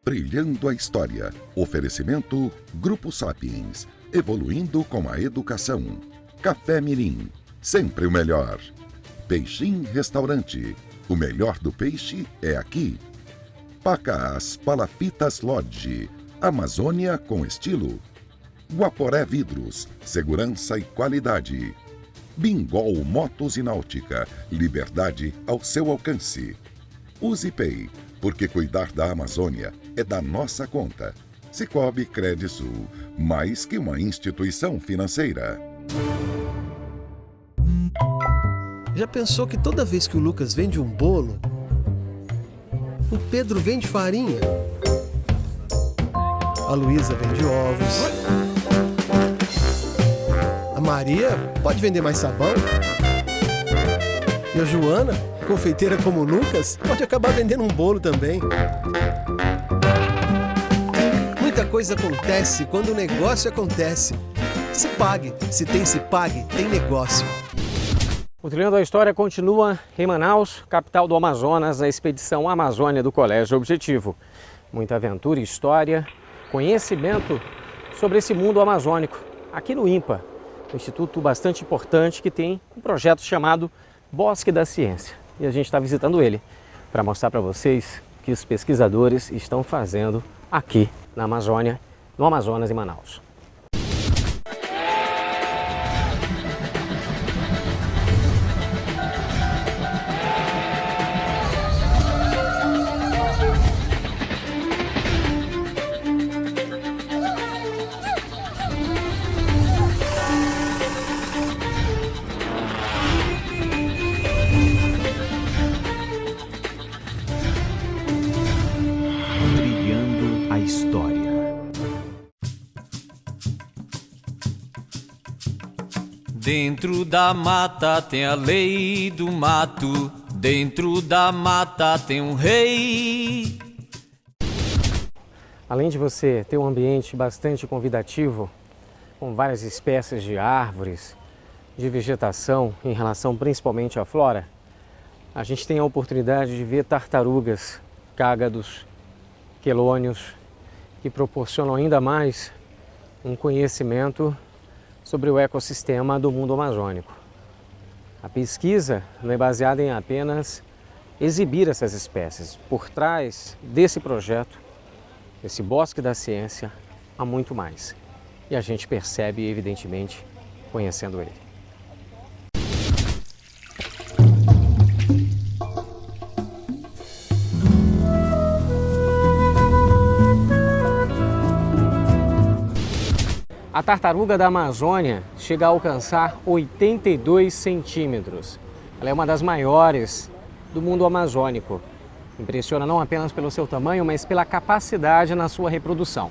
Brilhando a história. Oferecimento Grupo Sapiens. Evoluindo com a educação. Café Mirim. Sempre o melhor. Peixim Restaurante. O melhor do peixe é aqui. Pacas Palafitas Lodge. Amazônia com estilo. Guaporé Vidros. Segurança e qualidade. Bingol Motos e Náutica. Liberdade ao seu alcance. UsiPay. Porque cuidar da Amazônia é da nossa conta. Cicobi Credisul, mais que uma instituição financeira. Já pensou que toda vez que o Lucas vende um bolo, o Pedro vende farinha, a Luísa vende ovos, a Maria pode vender mais sabão e a Joana, confeiteira como o Lucas, pode acabar vendendo um bolo também. Muita coisa acontece quando o negócio acontece. Cipag. Se tem Cipag, tem negócio. O Trilhando a História continua em Manaus, capital do Amazonas, a expedição Amazônia do Colégio Objetivo. Muita aventura, história, conhecimento sobre esse mundo amazônico, aqui no INPA, um instituto bastante importante que tem um projeto chamado Bosque da Ciência. E a gente está visitando ele para mostrar para vocês o que os pesquisadores estão fazendo aqui na Amazônia, no Amazonas e Manaus. Dentro da mata tem a lei do mato, dentro da mata tem um rei. Além de você ter um ambiente bastante convidativo, com várias espécies de árvores, de vegetação, em relação principalmente à flora, a gente tem a oportunidade de ver tartarugas, cágados, quelônios, que proporcionam ainda mais um conhecimento sobre o ecossistema do mundo amazônico. A pesquisa não é baseada em apenas exibir essas espécies. Por trás desse projeto, esse Bosque da Ciência, há muito mais. E a gente percebe, evidentemente, conhecendo ele. A tartaruga da Amazônia chega a alcançar 82 centímetros. Ela é uma das maiores do mundo amazônico. Impressiona não apenas pelo seu tamanho, mas pela capacidade na sua reprodução.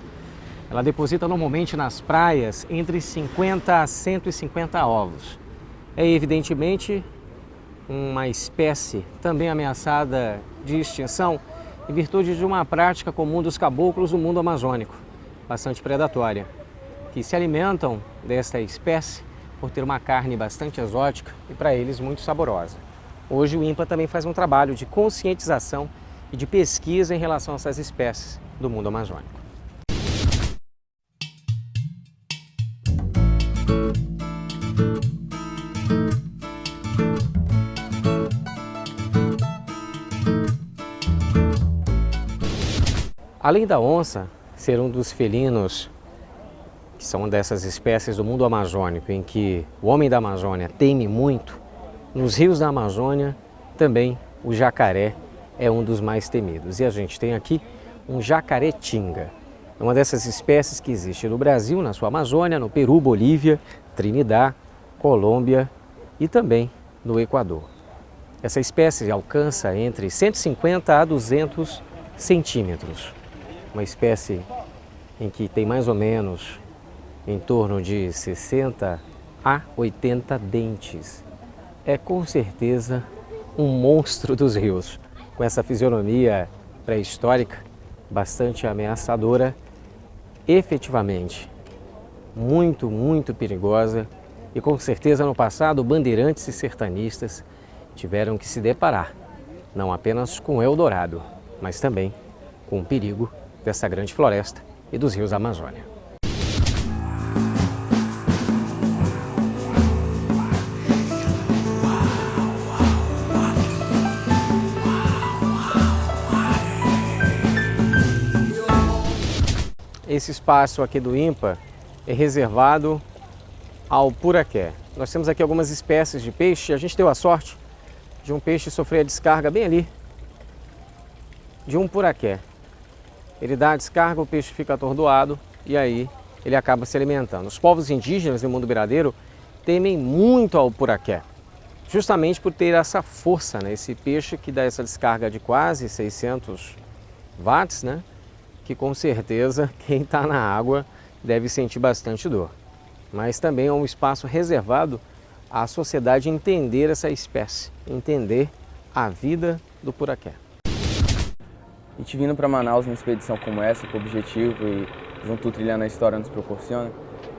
Ela deposita normalmente nas praias entre 50 a 150 ovos. É evidentemente uma espécie também ameaçada de extinção em virtude de uma prática comum dos caboclos do mundo amazônico, bastante predatória, que se alimentam desta espécie por ter uma carne bastante exótica e para eles muito saborosa. Hoje o INPA também faz um trabalho de conscientização e de pesquisa em relação a essas espécies do mundo amazônico. Além da onça ser um dos felinos que são dessas espécies do mundo amazônico em que o homem da Amazônia teme muito, nos rios da Amazônia também o jacaré é um dos mais temidos. E a gente tem aqui um jacaretinga. É uma dessas espécies que existe no Brasil, na sua Amazônia, no Peru, Bolívia, Trinidad, Colômbia e também no Equador. Essa espécie alcança entre 150 a 200 centímetros. Uma espécie em que tem mais ou menos em torno de 60 a 80 dentes. É com certeza um monstro dos rios, com essa fisionomia pré-histórica, bastante ameaçadora, efetivamente muito, muito perigosa e com certeza no passado bandeirantes e sertanistas tiveram que se deparar, não apenas com o Eldorado, mas também com o perigo dessa grande floresta e dos rios da Amazônia. Esse espaço aqui do INPA é reservado ao puraqué. Nós temos aqui algumas espécies de peixe. A gente deu a sorte de um peixe sofrer a descarga bem ali de um puraqué. Ele dá a descarga, o peixe fica atordoado e aí ele acaba se alimentando. Os povos indígenas do mundo beiradeiro temem muito ao puraqué, justamente por ter essa força, né? Esse peixe que dá essa descarga de quase 600 watts, né? Que com certeza quem está na água deve sentir bastante dor. Mas também é um espaço reservado à sociedade entender essa espécie, entender a vida do puraqué. A gente vindo para Manaus numa expedição como essa, com o objetivo e junto trilhando a história nos proporciona,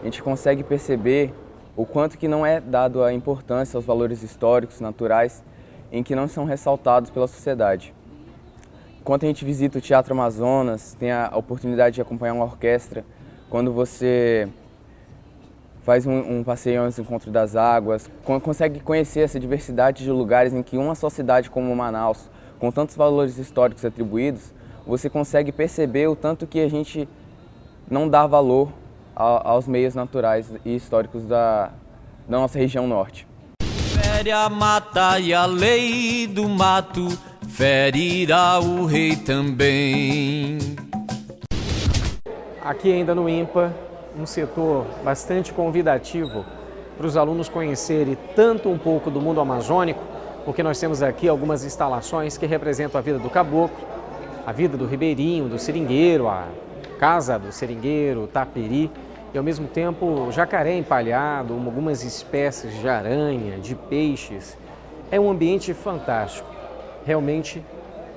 a gente consegue perceber o quanto que não é dado a importância aos valores históricos, naturais, em que não são ressaltados pela sociedade. Quando a gente visita o Teatro Amazonas, tem a oportunidade de acompanhar uma orquestra, quando você faz um passeio aos encontros das águas, consegue conhecer essa diversidade de lugares em que uma só cidade como Manaus, com tantos valores históricos atribuídos, você consegue perceber o tanto que a gente não dá valor aos meios naturais e históricos da nossa região norte. Fere a mata e a lei do mato, ferirá o rei também. Aqui ainda no INPA, um setor bastante convidativo para os alunos conhecerem tanto um pouco do mundo amazônico, porque nós temos aqui algumas instalações que representam a vida do caboclo, a vida do ribeirinho, do seringueiro, a casa do seringueiro, o tapiri, e ao mesmo tempo o jacaré empalhado, algumas espécies de aranha, de peixes. É um ambiente fantástico. Realmente,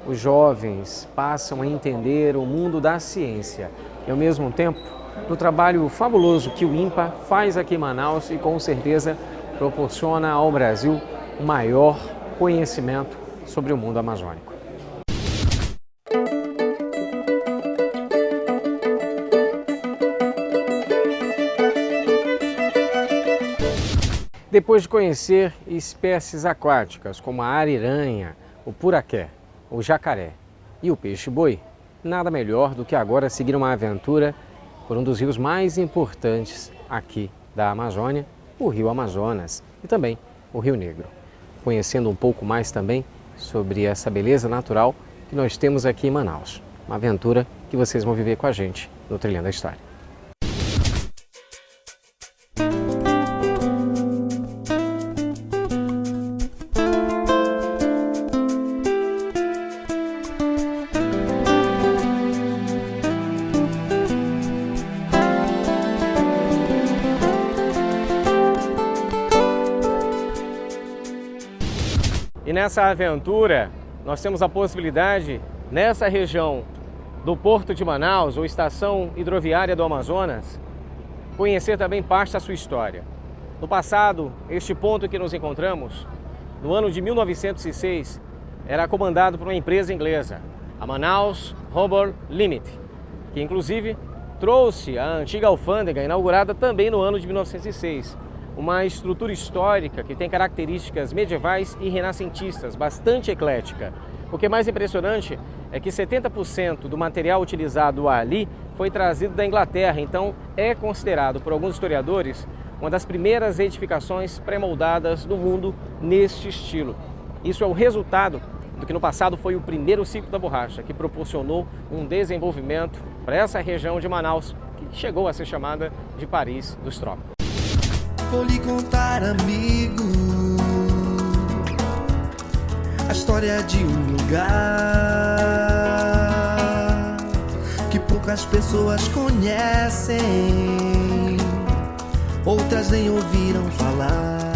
os jovens passam a entender o mundo da ciência e, ao mesmo tempo, do trabalho fabuloso que o INPA faz aqui em Manaus e, com certeza, proporciona ao Brasil um maior conhecimento sobre o mundo amazônico. Depois de conhecer espécies aquáticas como a ariranha, o puraqué, o jacaré e o peixe-boi, nada melhor do que agora seguir uma aventura por um dos rios mais importantes aqui da Amazônia, o Rio Amazonas e também o Rio Negro. Conhecendo um pouco mais também sobre essa beleza natural que nós temos aqui em Manaus. Uma aventura que vocês vão viver com a gente no Trilhando a História. E nessa aventura, nós temos a possibilidade, nessa região do Porto de Manaus, ou Estação Hidroviária do Amazonas, conhecer também parte da sua história. No passado, este ponto que nos encontramos, no ano de 1906, era comandado por uma empresa inglesa, a Manaus Harbour Limited, que inclusive trouxe a antiga alfândega, inaugurada também no ano de 1906. Uma estrutura histórica que tem características medievais e renascentistas, bastante eclética. O que é mais impressionante é que 70% do material utilizado ali foi trazido da Inglaterra, então é considerado por alguns historiadores uma das primeiras edificações pré-moldadas do mundo neste estilo. Isso é o resultado do que no passado foi o primeiro ciclo da borracha, que proporcionou um desenvolvimento para essa região de Manaus, que chegou a ser chamada de Paris dos Trópicos. Vou lhe contar, amigo, a história de um lugar que poucas pessoas conhecem, outras nem ouviram falar.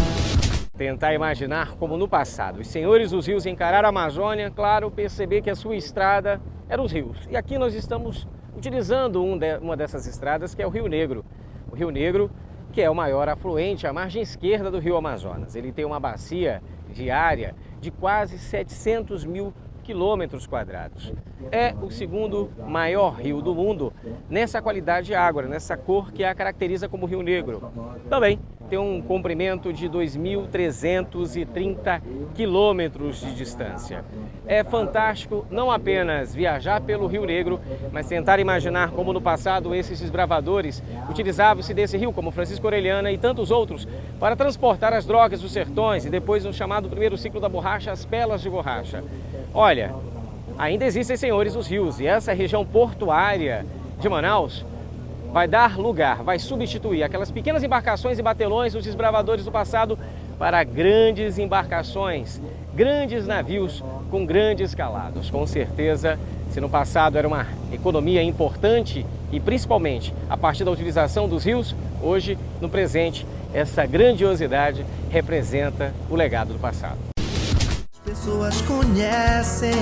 Tentar imaginar como no passado os senhores dos rios encararam a Amazônia, claro, perceber que a sua estrada eram os rios. E aqui nós estamos utilizando uma dessas estradas, que é o Rio Negro. O Rio Negro, que é o maior afluente, a margem esquerda do Rio Amazonas. Ele tem uma bacia diária de quase 700 mil quilômetros quadrados. É o segundo maior rio do mundo nessa qualidade de água, nessa cor que a caracteriza como Rio Negro. Também tem um comprimento de 2.330 quilômetros de distância. É fantástico não apenas viajar pelo Rio Negro, mas tentar imaginar como no passado esses desbravadores utilizavam-se desse rio, como Francisco Orellana e tantos outros, para transportar as drogas dos sertões e depois no chamado primeiro ciclo da borracha, as pelas de borracha. Olha, ainda existem senhores dos rios e essa região portuária de Manaus vai dar lugar, vai substituir aquelas pequenas embarcações e batelões dos desbravadores do passado para grandes embarcações, grandes navios com grandes calados. Com certeza, se no passado era uma economia importante e principalmente a partir da utilização dos rios, hoje, no presente, essa grandiosidade representa o legado do passado. As pessoas conhecem,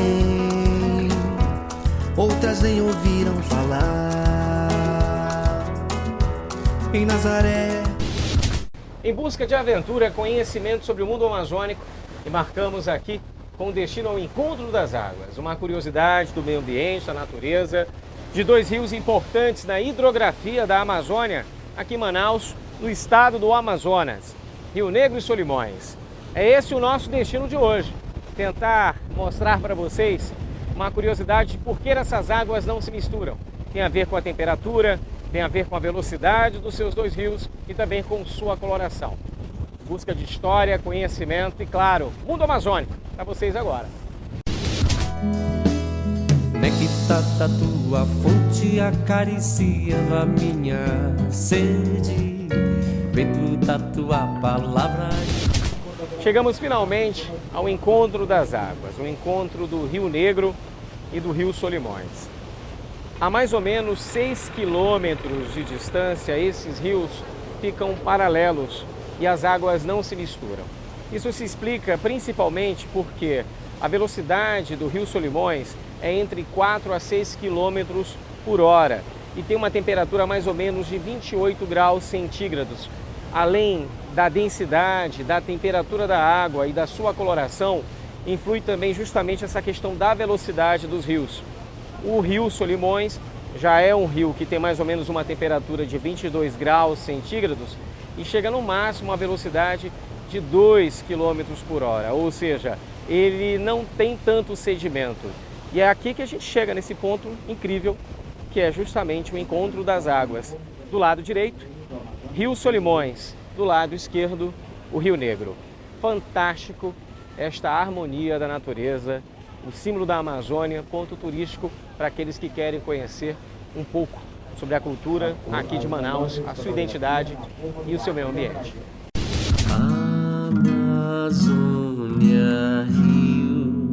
outras nem ouviram falar. Em Nazaré. Em busca de aventura, conhecimento sobre o mundo amazônico, embarcamos aqui com destino ao encontro das águas, uma curiosidade do meio ambiente, da natureza, de dois rios importantes na hidrografia da Amazônia, aqui em Manaus, no estado do Amazonas, Rio Negro e Solimões. É esse o nosso destino de hoje, tentar mostrar para vocês uma curiosidade de por que essas águas não se misturam. Tem a ver com a temperatura, tem a ver com a velocidade dos seus dois rios e também com sua coloração. Busca de história, conhecimento e, claro, mundo amazônico, para vocês agora. Nectar da tua fonte acariciando a minha sede, vento da tua palavra. Chegamos finalmente ao encontro das águas, o encontro do Rio Negro e do Rio Solimões. A mais ou menos 6 quilômetros de distância, esses rios ficam paralelos e as águas não se misturam. Isso se explica principalmente porque a velocidade do Rio Solimões é entre 4 a 6 quilômetros por hora e tem uma temperatura mais ou menos de 28 graus centígrados. Além da densidade, da temperatura da água e da sua coloração, influi também justamente essa questão da velocidade dos rios. O Rio Solimões já é um rio que tem mais ou menos uma temperatura de 22 graus centígrados e chega no máximo a velocidade de 2 km por hora, ou seja, ele não tem tanto sedimento. E é aqui que a gente chega nesse ponto incrível, que é justamente o encontro das águas. Do lado direito, Rio Solimões, do lado esquerdo, o Rio Negro. Fantástico esta harmonia da natureza, o símbolo da Amazônia, ponto turístico para aqueles que querem conhecer um pouco sobre a cultura aqui de Manaus, a sua identidade e o seu meio ambiente. Amazônia, rio,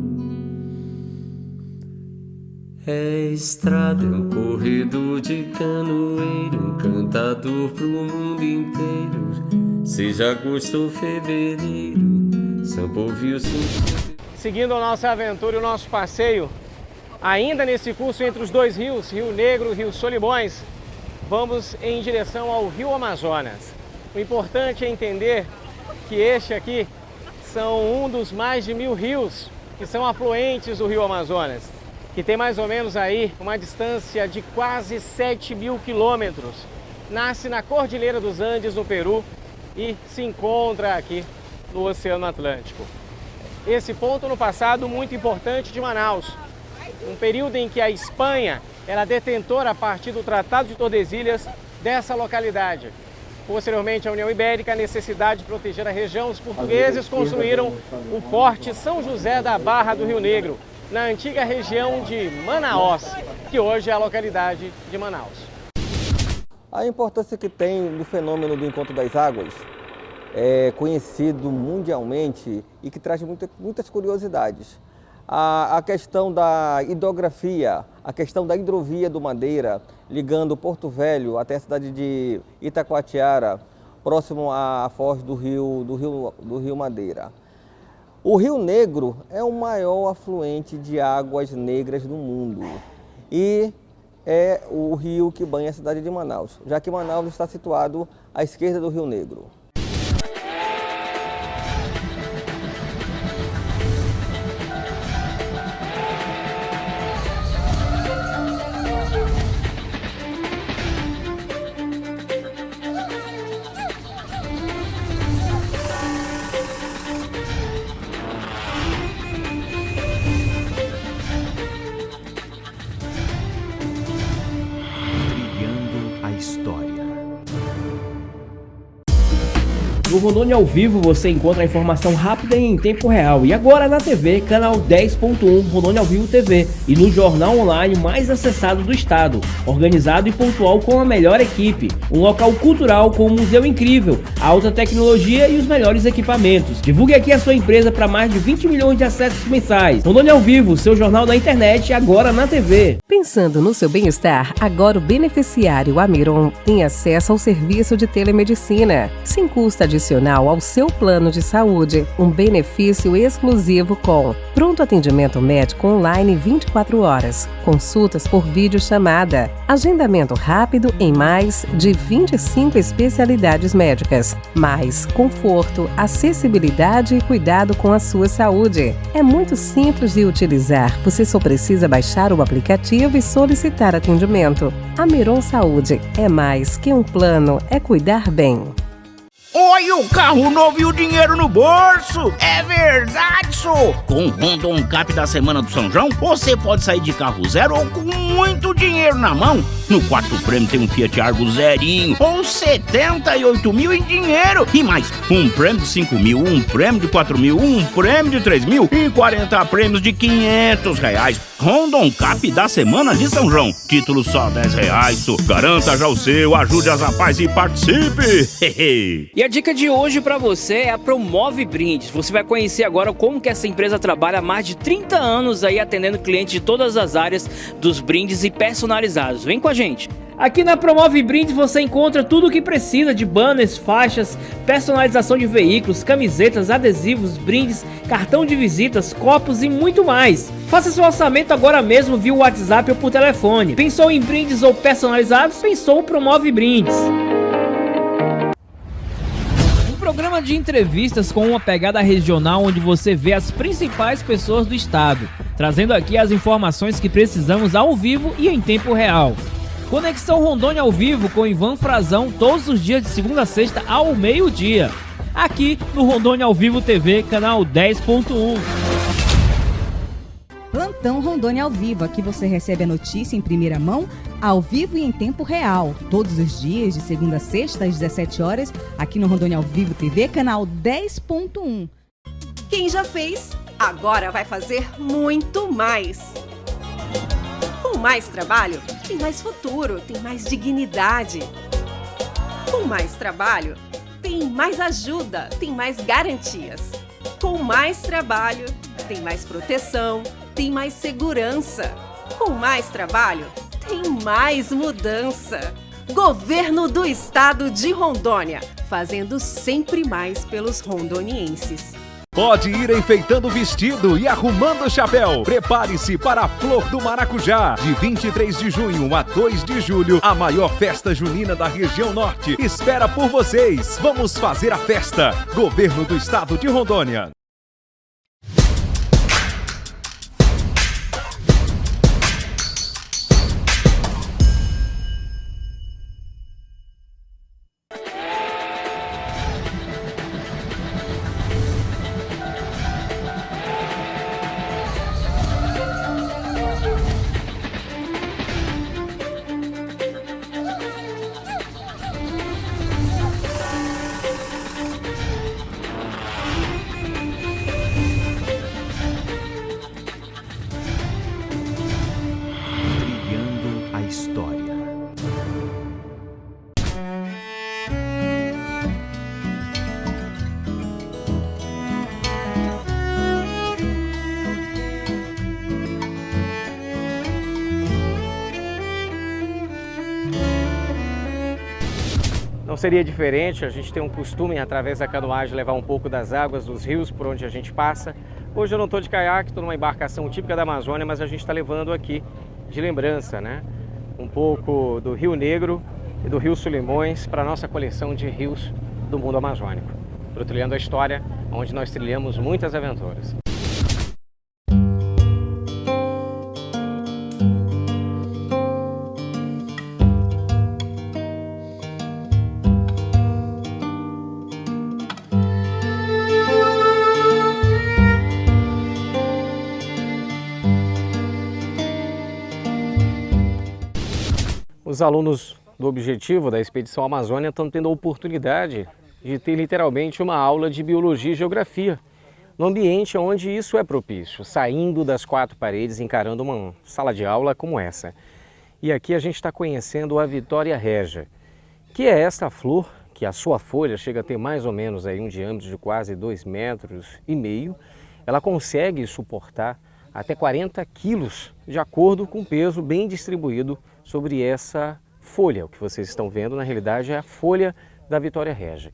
é estrada, é um corredor de canoeiro, um cantador pro mundo inteiro, seja agosto ou fevereiro, São Povio, Seguindo a nossa aventura e o nosso passeio, ainda nesse curso entre os dois rios, Rio Negro e Rio Solimões, vamos em direção ao Rio Amazonas. O importante é entender que este aqui são um dos mais de 1000 rios que são afluentes do Rio Amazonas, que tem mais ou menos aí uma distância de quase 7.000 quilômetros. Nasce na Cordilheira dos Andes, no Peru, e se encontra aqui no Oceano Atlântico. Esse ponto no passado muito importante de Manaus, um período em que a Espanha era detentora a partir do Tratado de Tordesilhas dessa localidade. Posteriormente, a União Ibérica, a necessidade de proteger a região, os portugueses construíram o Forte São José da Barra do Rio Negro, na antiga região de Manaus, que hoje é a localidade de Manaus. A importância que tem no fenômeno do encontro das águas é conhecido mundialmente e que traz muitas curiosidades. A questão da hidrografia, a questão da hidrovia do Madeira, ligando Porto Velho até a cidade de Itacoatiara, próximo à foz do rio Madeira. O Rio Negro é o maior afluente de águas negras do mundo e é o rio que banha a cidade de Manaus, já que Manaus está situado à esquerda do Rio Negro. No Rondônia ao Vivo você encontra a informação rápida e em tempo real. E agora na TV, canal 10.1 Rondônia ao Vivo TV. E no jornal online mais acessado do estado. Organizado e pontual com a melhor equipe. Um local cultural com um museu incrível, alta tecnologia e os melhores equipamentos. Divulgue aqui a sua empresa para mais de 20 milhões de acessos mensais. Rondônia ao Vivo, seu jornal da internet, agora na TV. Pensando no seu bem-estar, agora o beneficiário Amiron tem acesso ao serviço de telemedicina, sem custo adicional ao seu plano de saúde. Um benefício exclusivo com pronto atendimento médico online 24 horas, consultas por videochamada, agendamento rápido em mais de 25 especialidades médicas, mais conforto, acessibilidade e cuidado com a sua saúde. É muito simples de utilizar, você só precisa baixar o aplicativo e solicitar atendimento. Amiron Saúde é mais que um plano, é cuidar bem. Olha o carro novo e o dinheiro no bolso! É verdade, só! Com o Honda Oncap da Semana do São João, você pode sair de carro zero ou com muito dinheiro na mão. No quarto prêmio tem um Fiat Argo zerinho ou 78 mil em dinheiro. E mais, um prêmio de 5 mil, um prêmio de 4 mil, um prêmio de 3 mil e 40 prêmios de 500 reais. Honda Oncap da Semana de São João. Título só 10 reais, só. Garanta já o seu, ajude as rapazes e participe! E a dica de hoje para você é a Promove Brindes. Você vai conhecer agora como que essa empresa trabalha há mais de 30 anos aí atendendo clientes de todas as áreas dos brindes e personalizados. Vem com a gente! Aqui na Promove Brindes você encontra tudo o que precisa de banners, faixas, personalização de veículos, camisetas, adesivos, brindes, cartão de visitas, copos e muito mais. Faça seu orçamento agora mesmo via WhatsApp ou por telefone. Pensou em brindes ou personalizados? Pensou Promove Brindes. Programa de entrevistas com uma pegada regional onde você vê as principais pessoas do estado, trazendo aqui as informações que precisamos ao vivo e em tempo real. Conexão Rondônia ao Vivo com Ivan Frazão todos os dias de segunda a sexta ao meio-dia, aqui no Rondônia ao Vivo TV, canal 10.1. Plantão Rondônia ao Vivo, aqui você recebe a notícia em primeira mão, ao vivo e em tempo real, todos os dias, de segunda a sexta, às 17 horas, aqui no Rondônia ao Vivo TV, canal 10.1. Quem já fez, agora vai fazer muito mais. Com mais trabalho, tem mais futuro, tem mais dignidade. Com mais trabalho, tem mais ajuda, tem mais garantias. Com mais trabalho, tem mais proteção, tem mais segurança. Com mais trabalho, tem mais mudança. Governo do Estado de Rondônia, fazendo sempre mais pelos rondonienses. Pode ir enfeitando o vestido e arrumando o chapéu. Prepare-se para a Flor do Maracujá. De 23 de junho a 2 de julho, a maior festa junina da região norte espera por vocês. Vamos fazer a festa. Governo do Estado de Rondônia. Não seria diferente, a gente tem um costume, através da canoagem, levar um pouco das águas dos rios por onde a gente passa. Hoje eu não estou de caiaque, estou numa embarcação típica da Amazônia, mas a gente está levando aqui de lembrança, né? Um pouco do Rio Negro e do Rio Solimões para a nossa coleção de rios do mundo amazônico. Pro Trilhando a História, onde nós trilhamos muitas aventuras. Os alunos do Objetivo da Expedição Amazônia estão tendo a oportunidade de ter literalmente uma aula de biologia e geografia, no ambiente onde isso é propício, saindo das quatro paredes, encarando uma sala de aula como essa. E aqui a gente está conhecendo a Vitória Regia, que é esta flor, que a sua folha chega a ter mais ou menos aí um diâmetro de quase 2,5 metros. Ela consegue suportar até 40 quilos, de acordo com o peso bem distribuído sobre essa folha. O que vocês estão vendo, na realidade, é a folha da Vitória Regia.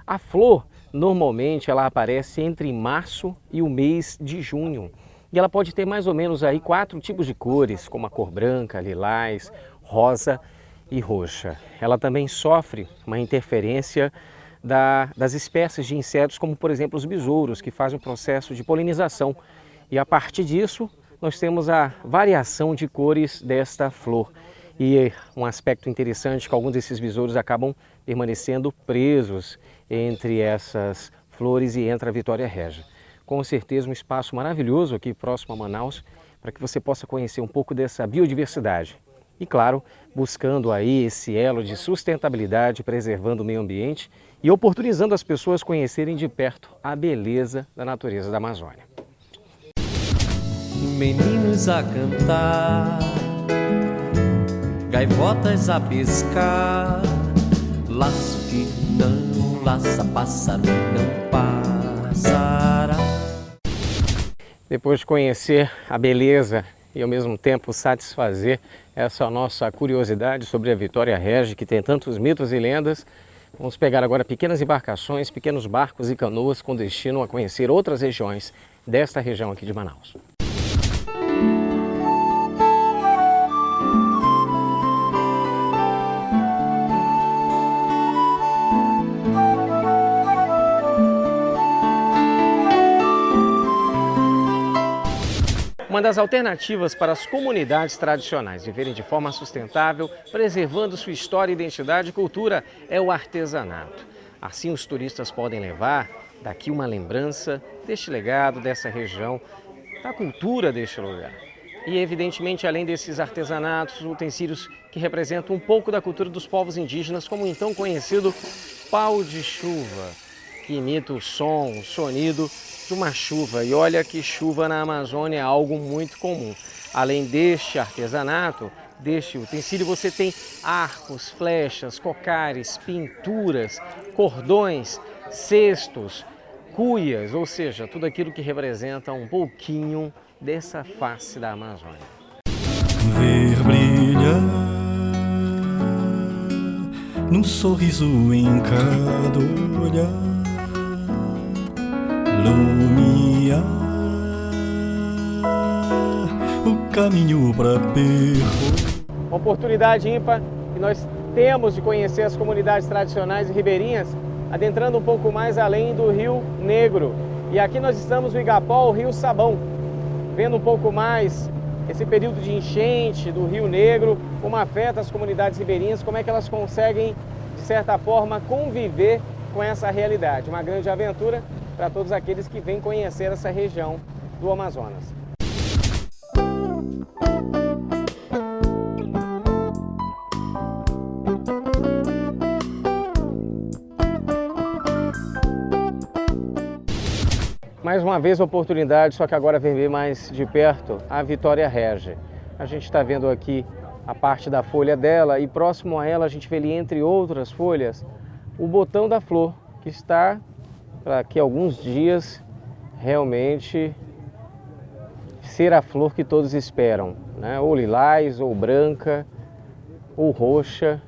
A flor, normalmente, ela aparece entre março e o mês de junho. E ela pode ter mais ou menos aí 4 tipos de cores, como a cor branca, lilás, rosa e roxa. Ela também sofre uma interferência das espécies de insetos, como por exemplo os besouros, que fazem o processo de polinização. E a partir disso, nós temos a variação de cores desta flor. E um aspecto interessante é que alguns desses besouros acabam permanecendo presos entre essas flores e entre a Vitória Regia. Com certeza um espaço maravilhoso aqui próximo a Manaus, para que você possa conhecer um pouco dessa biodiversidade. E claro, buscando aí esse elo de sustentabilidade, preservando o meio ambiente e oportunizando as pessoas conhecerem de perto a beleza da natureza da Amazônia. Meninos a cantar, gaivotas a piscar, laço que não laça, pássaro não passará. Depois de conhecer a beleza e ao mesmo tempo satisfazer essa nossa curiosidade sobre a Vitória Regia, que tem tantos mitos e lendas, vamos pegar agora pequenas embarcações, pequenos barcos e canoas com destino a conhecer outras regiões desta região aqui de Manaus. Uma das alternativas para as comunidades tradicionais viverem de forma sustentável, preservando sua história, identidade e cultura, é o artesanato. Assim, os turistas podem levar daqui uma lembrança deste legado, dessa região, da cultura deste lugar. E, evidentemente, além desses artesanatos, utensílios que representam um pouco da cultura dos povos indígenas, como o então conhecido pau de chuva, que imita o som, o sonido de uma chuva. E olha que chuva na Amazônia é algo muito comum. Além deste artesanato, deste utensílio, você tem arcos, flechas, cocares, pinturas, cordões, cestos, cuias, ou seja, tudo aquilo que representa um pouquinho dessa face da Amazônia. Ver brilhar num sorriso em cada olhar, iluminar o caminho para percorrer. Uma oportunidade ímpar que nós temos de conhecer as comunidades tradicionais e ribeirinhas, adentrando um pouco mais além do Rio Negro. E aqui nós estamos no Igapó, o Rio Sabão, vendo um pouco mais esse período de enchente do Rio Negro, como afeta as comunidades ribeirinhas, como é que elas conseguem, de certa forma, conviver com essa realidade. Uma grande aventura para todos aqueles que vêm conhecer essa região do Amazonas. Mais uma vez a oportunidade, só que agora vem ver mais de perto a Vitória Regia. A gente está vendo aqui a parte da folha dela e próximo a ela a gente vê ali, entre outras folhas, o botão da flor, que está para que alguns dias realmente ser a flor que todos esperam, né? Ou lilás, ou branca, ou roxa,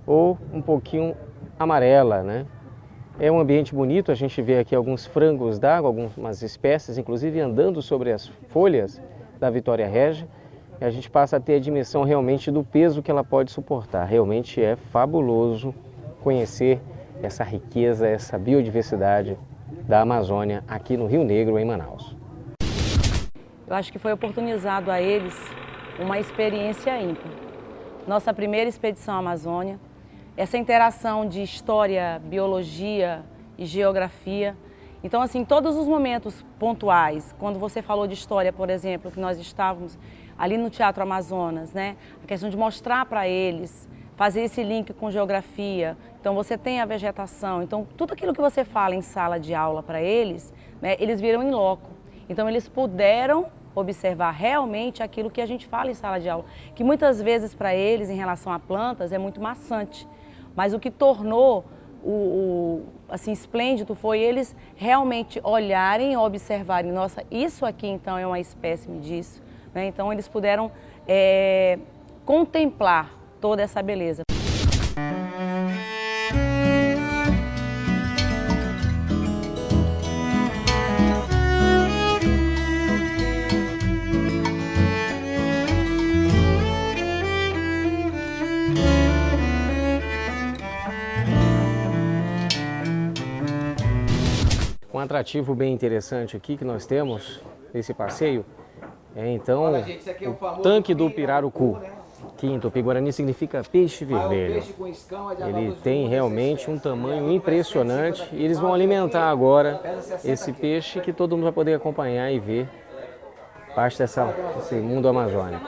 ou um pouquinho amarela, né? É um ambiente bonito, a gente vê aqui alguns frangos d'água, algumas espécies, inclusive andando sobre as folhas da Vitória Regia, e a gente passa a ter a dimensão realmente do peso que ela pode suportar. Realmente é fabuloso conhecer essa riqueza, essa biodiversidade da Amazônia aqui no Rio Negro, em Manaus. Eu acho que foi oportunizado a eles uma experiência ímpar. Nossa primeira expedição à Amazônia, essa interação de história, biologia e geografia. Então, assim, todos os momentos pontuais, quando você falou de história, por exemplo, que nós estávamos ali no Teatro Amazonas, né? A questão de mostrar para eles, fazer esse link com geografia. Então você tem a vegetação, então tudo aquilo que você fala em sala de aula para eles, né, eles viram em loco. Então eles puderam observar realmente aquilo que a gente fala em sala de aula, que muitas vezes para eles em relação a plantas é muito maçante, mas o que tornou assim, esplêndido foi eles realmente olharem e observarem, nossa, isso aqui então é uma espécime disso, né? Então eles puderam contemplar toda essa beleza. Um atrativo bem interessante aqui que nós temos nesse passeio é então o tanque do pirarucu, que em Tupi-Guarani significa peixe vermelho. Ele tem realmente um tamanho impressionante e eles vão alimentar agora esse peixe que todo mundo vai poder acompanhar e ver parte desse mundo amazônico.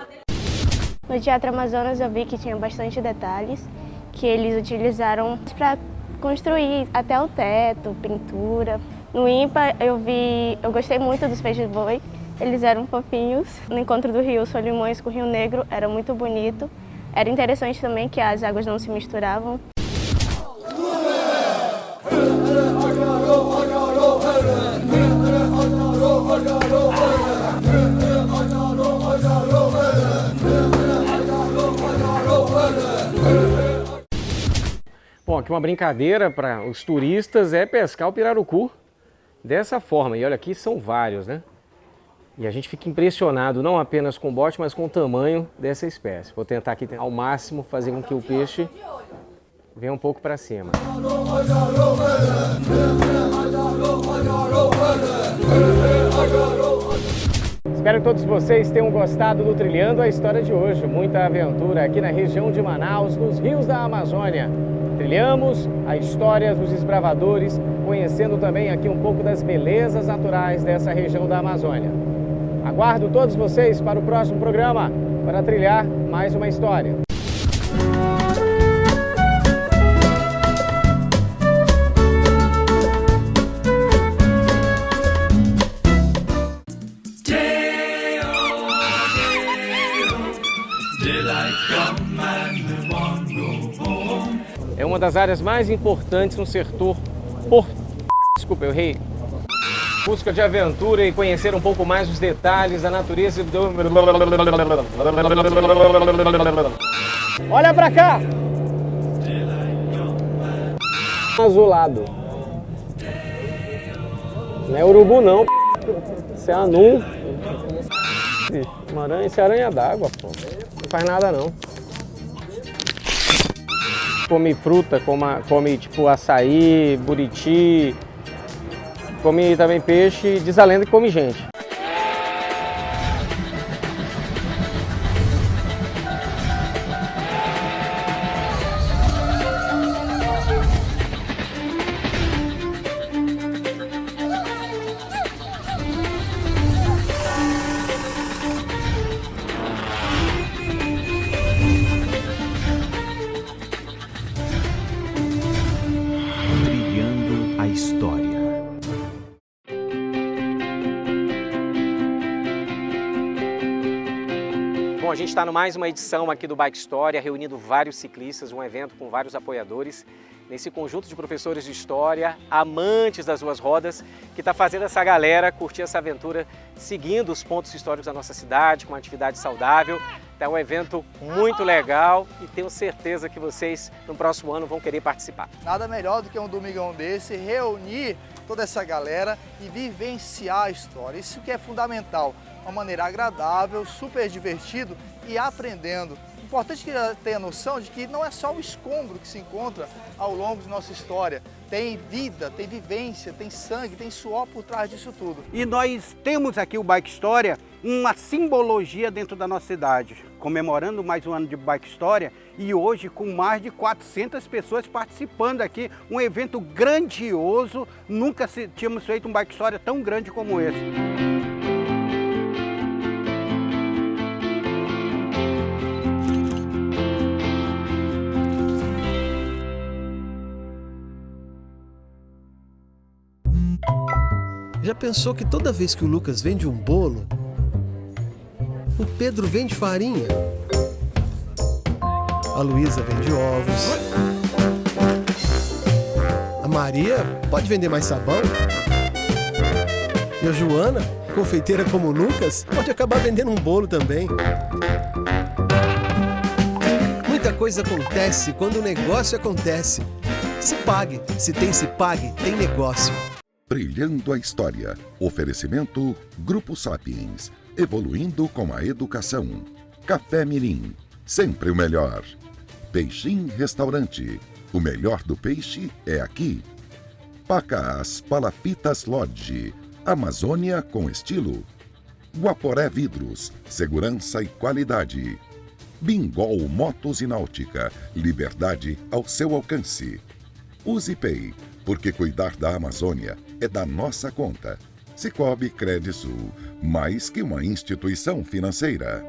No Teatro Amazonas eu vi que tinha bastante detalhes que eles utilizaram para construir até o teto, pintura. No IMPA eu gostei muito dos peixes-boi, eles eram fofinhos. No encontro do rio Solimões com o Rio Negro era muito bonito. Era interessante também que as águas não se misturavam. Bom, aqui uma brincadeira para os turistas é pescar o pirarucu dessa forma. E olha, aqui são vários, né? E a gente fica impressionado não apenas com o bote, mas com o tamanho dessa espécie. Vou tentar aqui ao máximo fazer com que o peixe venha um pouco para cima. Espero que todos vocês tenham gostado do Trilhando a História de hoje. Muita aventura aqui na região de Manaus, nos rios da Amazônia. Trilhamos a história dos desbravadores, conhecendo também aqui um pouco das belezas naturais dessa região da Amazônia. Aguardo todos vocês para o próximo programa, para trilhar mais uma história. É uma das áreas mais importantes no setor Desculpa, eu errei. Busca de aventura e conhecer um pouco mais os detalhes da natureza do... Olha pra cá! Azulado. Não é urubu não, isso é anu. Esse aranha d'água, pô. Não faz nada não. Come fruta, come tipo açaí, buriti, come também peixe, diz a lenda que come gente. Bom, a gente está no mais uma edição aqui do Bike História, reunindo vários ciclistas, um evento com vários apoiadores, nesse conjunto de professores de história, amantes das duas rodas, que está fazendo essa galera curtir essa aventura, seguindo os pontos históricos da nossa cidade, com uma atividade saudável. É um evento muito legal e tenho certeza que vocês, no próximo ano, vão querer participar. Nada melhor do que um domingão desse, reunir toda essa galera e vivenciar a história. Isso que é fundamental. Uma maneira agradável, super divertido e aprendendo. Importante que tenha noção de que não é só o escombro que se encontra ao longo de nossa história. Tem vida, tem vivência, tem sangue, tem suor por trás disso tudo. E nós temos aqui o Bike História, uma simbologia dentro da nossa cidade, comemorando mais um ano de Bike História e hoje com mais de 400 pessoas participando aqui, um evento grandioso, nunca tínhamos feito um Bike História tão grande como esse. Já pensou que toda vez que o Lucas vende um bolo, o Pedro vende farinha, a Luísa vende ovos, a Maria pode vender mais sabão e a Joana, confeiteira como o Lucas, pode acabar vendendo um bolo também. Muita coisa acontece quando o negócio acontece. Se pague, se pague, tem negócio. Brilhando a história. Oferecimento Grupo Sapiens. Evoluindo com a educação. Café Mirim. Sempre o melhor. Peixim Restaurante. O melhor do peixe é aqui. Pacas Palafitas Lodge. Amazônia com estilo. Guaporé Vidros. Segurança e qualidade. Bingol Motos e Náutica. Liberdade ao seu alcance. UsiPay, porque cuidar da Amazônia é da nossa conta. Cicobi Credisul, mais que uma instituição financeira.